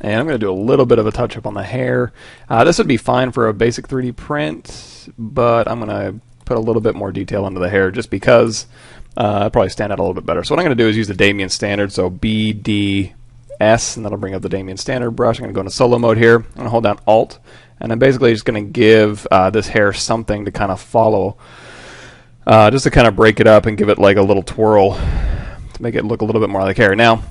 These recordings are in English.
And I'm going to do a little bit of a touch up on the hair. This would be fine for a basic 3D print, but I'm going to put a little bit more detail into the hair just because it'll probably stand out a little bit better. So what I'm going to do is use the Damien Standard, so BDS, and that'll bring up the Damien Standard brush. I'm going to go into solo mode here. I'm going to hold down Alt, and I'm basically just going to give this hair something to kind of follow, just to kind of break it up and give it like a little twirl to make it look a little bit more like hair. Now,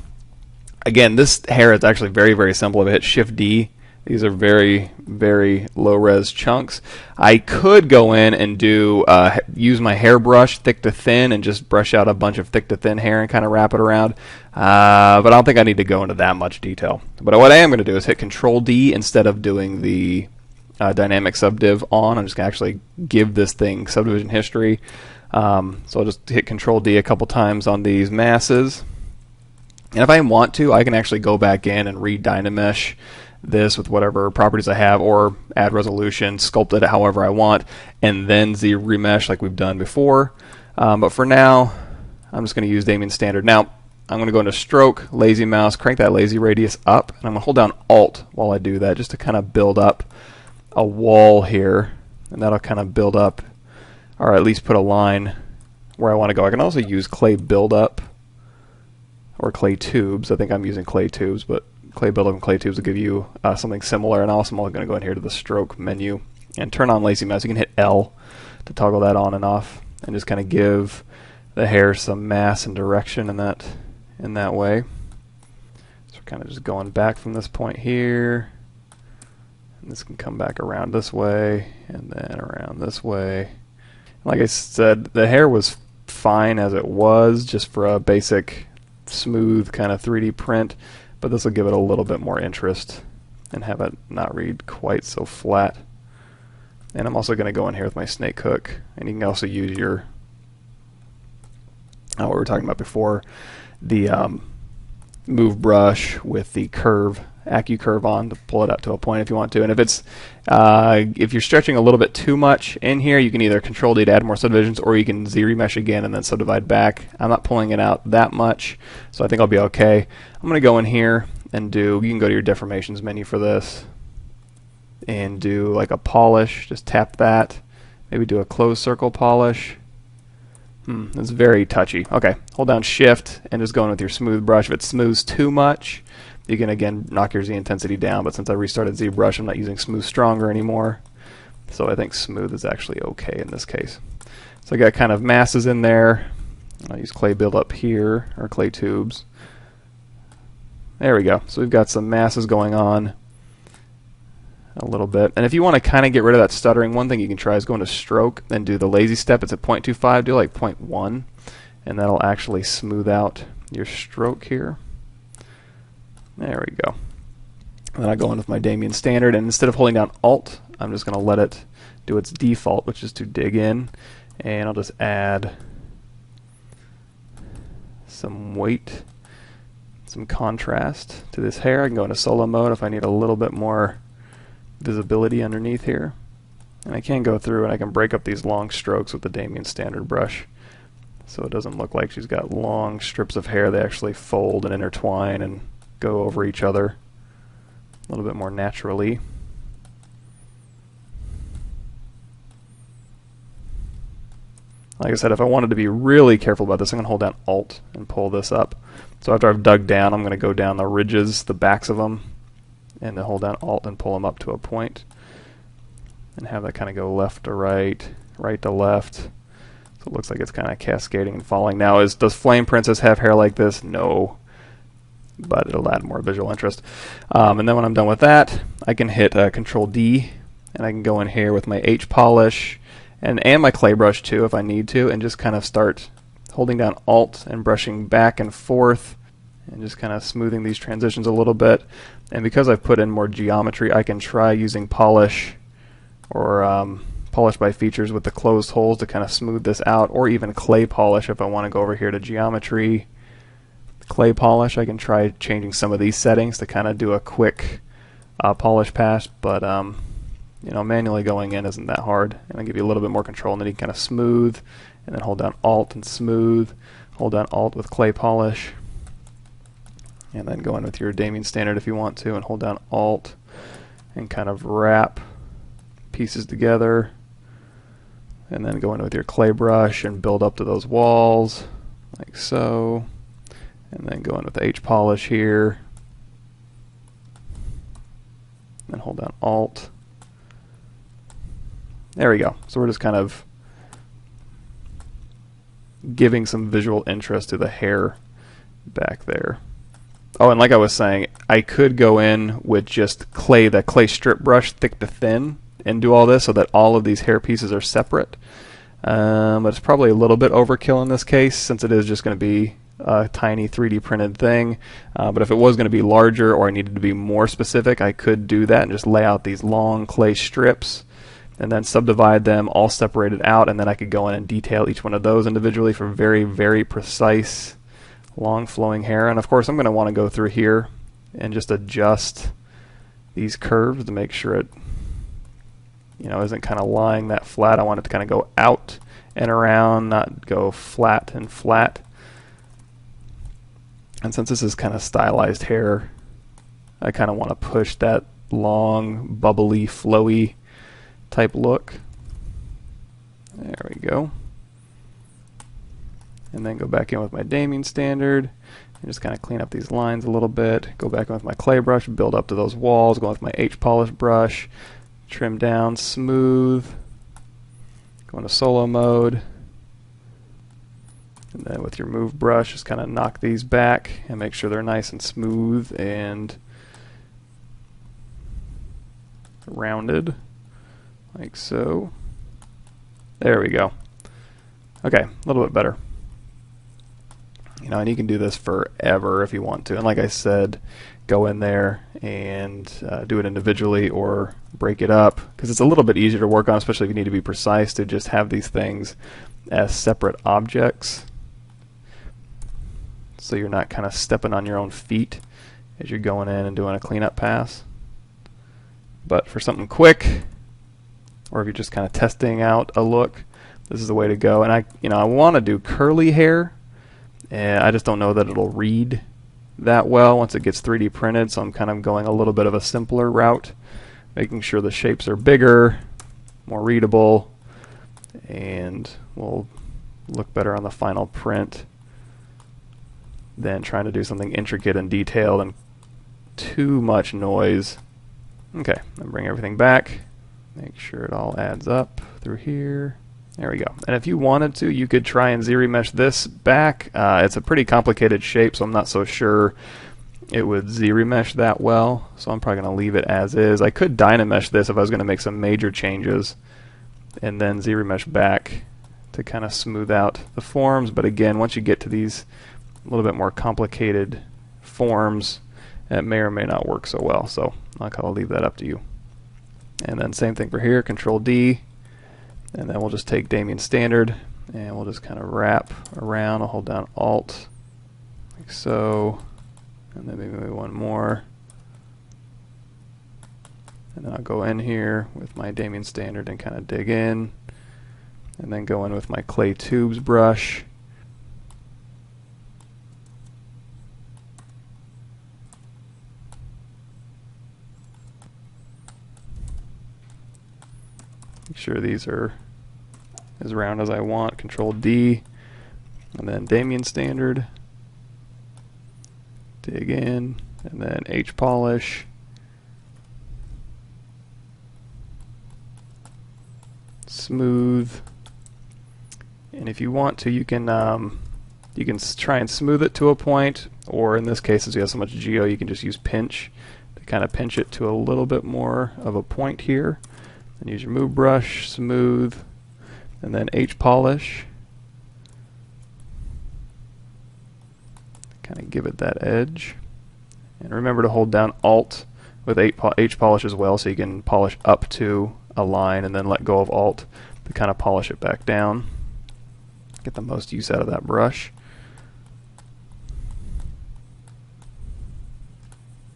again, this hair is actually very, very simple. If I hit Shift D, these are very, very low-res chunks. I could go in and use my hairbrush, thick to thin, and just brush out a bunch of thick to thin hair and kind of wrap it around. But I don't think I need to go into that much detail. But what I am going to do is hit Control D instead of doing the dynamic subdiv on. I'm just going to actually give this thing subdivision history. So I'll just hit Control D a couple times on these masses. And if I want to, I can actually go back in and re-dynamesh this with whatever properties I have, or add resolution, sculpt it however I want, and then Z-remesh like we've done before. But for now, I'm just going to use Damien Standard. Now, I'm going to go into Stroke, Lazy Mouse, crank that Lazy Radius up, and I'm going to hold down Alt while I do that just to kind of build up a wall here, and that'll kind of build up, or at least put a line where I want to go. I can also use Clay Buildup or Clay Tubes. I think I'm using Clay Tubes, but Clay Buildup and Clay Tubes will give you something similar. And also I'm going to go in here to the Stroke menu and turn on Lazy Mouse. You can hit L to toggle that on and off, and just kind of give the hair some mass and direction in that way. So we're kind of just going back from this point here, and this can come back around this way and then around this way. Like I said, the hair was fine as it was, just for a basic smooth kind of 3D print, but this will give it a little bit more interest and have it not read quite so flat. And I'm also going to go in here with my snake hook, and you can also use your what we were talking about before, the move brush with the curve, AccuCurve on, to pull it up to a point if you want to. And if you're stretching a little bit too much in here, you can either Control D to add more subdivisions, or you can Z-remesh again and then subdivide back. I'm not pulling it out that much, so I think I'll be okay. I'm going to go in here and you can go to your deformations menu for this and do like a polish. Just tap that. Maybe do a closed circle polish. It's very touchy. Okay, hold down Shift and just go in with your smooth brush. If it smooths too much, you can again knock your Z intensity down, but since I restarted ZBrush, I'm not using Smooth Stronger anymore. So I think smooth is actually okay in this case. So I got kind of masses in there. I'll use Clay Buildup here, or Clay Tubes. There we go. So we've got some masses going on a little bit. And if you want to kind of get rid of that stuttering, one thing you can try is go into Stroke and do the lazy step. It's at 0.25. Do like 0.1, and that'll actually smooth out your stroke here. There we go. And then I go in with my Damien Standard, and instead of holding down Alt, I'm just going to let it do its default, which is to dig in, and I'll just add some weight, some contrast to this hair. I can go into solo mode if I need a little bit more visibility underneath here. And I can go through and I can break up these long strokes with the Damien Standard brush, so it doesn't look like she's got long strips of hair. They actually fold and intertwine and go over each other a little bit more naturally. Like I said, if I wanted to be really careful about this, I'm going to hold down Alt and pull this up. So after I've dug down, I'm going to go down the ridges, the backs of them, and then hold down Alt and pull them up to a point, and have that kind of go left to right, right to left. So it looks like it's kind of cascading and falling. Now, does Flame Princess have hair like this? No. But it'll add more visual interest. And then when I'm done with that, I can hit Control D, and I can go in here with my H polish and my clay brush too if I need to, and just kind of start holding down Alt and brushing back and forth and just kind of smoothing these transitions a little bit. And because I've put in more geometry, I can try using polish or polish by features with the closed holes to kind of smooth this out, or even clay polish if I want to go over here to geometry. Clay polish, I can try changing some of these settings to kind of do a quick polish pass, but you know, manually going in isn't that hard, and I'll give you a little bit more control, and then you can kind of smooth, and then hold down Alt and smooth, hold down Alt with clay polish, And then go in with your Damien Standard if you want to, and hold down Alt and kind of wrap pieces together. And then go in with your clay brush and build up to those walls, like so. And then go in with the H polish here. And hold down Alt. There we go. So we're just kind of giving some visual interest to the hair back there. Oh, and like I was saying, I could go in with just clay, the clay strip brush, thick to thin, and do all this so that all of these hair pieces are separate. But it's probably a little bit overkill in this case, since it is just going to be a tiny 3D printed thing. But if it was going to be larger, or I needed to be more specific, I could do that and just lay out these long clay strips and then subdivide them all separated out, and then I could go in and detail each one of those individually for very, very precise long flowing hair. And of course I'm going to want to go through here and just adjust these curves to make sure it isn't kind of lying that flat. I want it to kind of go out and around, not go flat and flat. And since this is kind of stylized hair, I kind of want to push that long, bubbly, flowy type look. There we go. And then go back in with my Damien Standard and just kind of clean up these lines a little bit. Go back in with my clay brush, build up to those walls, go with my H polish brush, trim down, smooth, go into solo mode, and then with your move brush just kind of knock these back and make sure they're nice and smooth and rounded, like so. There we go. Okay, a little bit better. And you can do this forever if you want to. And like I said, go in there and do it individually or break it up, because it's a little bit easier to work on, especially if you need to be precise, to just have these things as separate objects, so you're not kind of stepping on your own feet as you're going in and doing a cleanup pass. But for something quick, or if you're just kind of testing out a look, this is the way to go. And I want to do curly hair, and I just don't know that it'll read that well once it gets 3D printed, so I'm kind of going a little bit of a simpler route, making sure the shapes are bigger, more readable, and will look better on the final print than trying to do something intricate and detailed and too much noise. Okay, then bring everything back, make sure it all adds up through here. There we go. And if you wanted to, you could try and Z-remesh this back. It's a pretty complicated shape, so I'm not so sure it would Z-remesh that well, so I'm probably going to leave it as is. I could Dynamesh this if I was going to make some major changes, and then Z-remesh back to kind of smooth out the forms. But again, once you get to these a little bit more complicated forms, it may or may not work so well, so I'll leave that up to you. And then same thing for here, Control D, and then we'll just take Damien Standard and we'll just kind of wrap around. I'll hold down Alt, like so, and then maybe one more. And then I'll go in here with my Damien Standard and kind of dig in, and then go in with my Clay Tubes brush. Make sure these are as round as I want. Control D, and then Damien Standard, dig in, and then H polish, smooth. And if you want to, you can try and smooth it to a point, or in this case, since we have so much geo, you can just use pinch to kind of pinch it to a little bit more of a point here. And use your move brush, smooth, and then H polish. Kind of give it that edge. And remember to hold down Alt with H polish as well, so you can polish up to a line and then let go of Alt to kind of polish it back down. Get the most use out of that brush.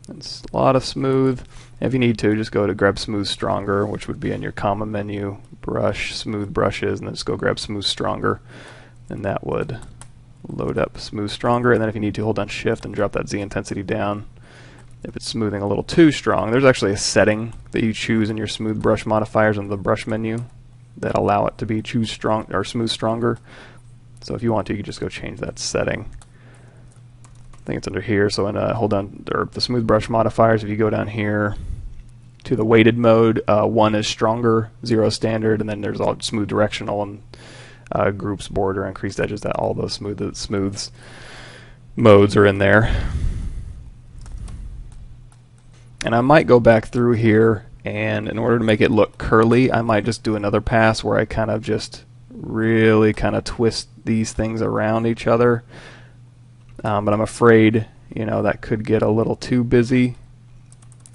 It's a lot of smooth. If you need to, just go to grab Smooth Stronger, which would be in your comma menu, brush, smooth brushes, and then just go grab Smooth Stronger, and that would load up Smooth Stronger, and then if you need to, hold down Shift and drop that Z intensity down. If it's smoothing a little too strong, there's actually a setting that you choose in your smooth brush modifiers in the brush menu that allow it to be choose strong or smooth stronger. So if you want to, you can just go change that setting. I think it's under here. So hold down the smooth brush modifiers. If you go down here to the weighted mode, 1 is stronger, 0 standard, and then there's all smooth directional and groups, border, increased edges. That all those smooths modes are in there. And I might go back through here, and in order to make it look curly, I might just do another pass where I kind of just really kind of twist these things around each other. But I'm afraid, that could get a little too busy.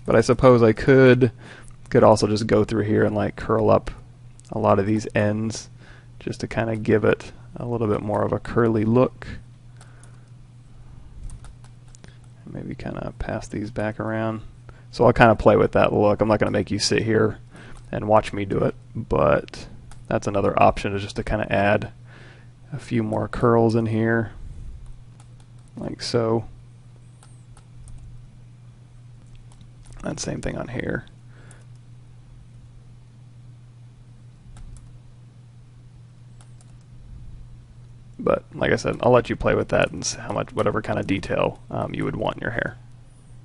But I suppose I could also just go through here and like curl up a lot of these ends just to kind of give it a little bit more of a curly look. Maybe kind of pass these back around. So I'll kind of play with that look. I'm not going to make you sit here and watch me do it, but that's another option, is just to kind of add a few more curls in here, like so. And same thing on here. But like I said, I'll let you play with that and see how much, whatever kind of detail you would want in your hair.